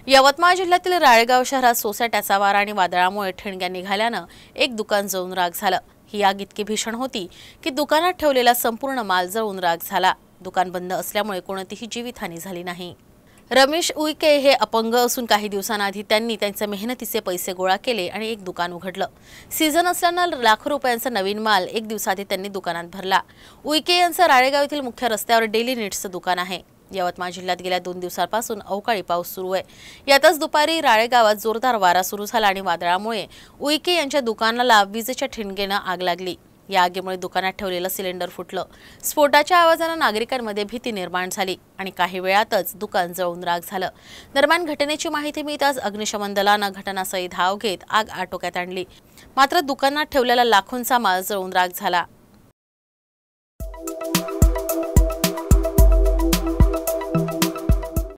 यवतमाळ जिल्ह्यातील राळेगाव शहरात सोसाट्याचा वारा आणि वादळामुळे ठिणग्या निघाल्यानं एक दुकान जळून राख झालं। ही आग इतकी भीषण होती की दुकानात ठेवलेला संपूर्ण माल जळून राख झाला। दुकान बंद असल्यामुळे कोणतीही जीवितहानी झाली नाही। रमेश उईके हे अपंग असून काही दिवसांआधी त्यांनी त्यांचे मेहनतीचे पैसे गोळा केले आणि एक दुकान उघडलं। सीझन असल्यानं लाखो रुपयांचा नवीन माल एक दिवसाआधी त्यांनी दुकानात भरला। उईके यांचं राळेगाव येथील मुख्य रस्त्यावर डेली नीड्सचं दुकान आहे। यवतमाळ जिल्ह्यात गेल्या 2 दिवसांपासून अवकाळी पाऊस सुरू आहे। यातच दुपारी राळेगावात जोरदार वारा सुरू झाला आणि वादळामुळे उईके यांच्या दुकानाला विजेच्या ठिणगीनं आग लागली। या आगीमुळे दुकानात ठेवलेलं सिलेंडर फुटलं। स्फोटाच्या आवाजाने नागरिकांमध्ये भीती निर्माण झाली आणि काही वेळातच दुकान जळून राख झालं। दरम्यान घटनेची माहिती मिळताच अग्निशमन दलानं घटनास्थळी धाव घेत आग आटोक्यात आणली। मात्र दुकानात ठेवलेला लाखोंचा माल जळून राख झाला।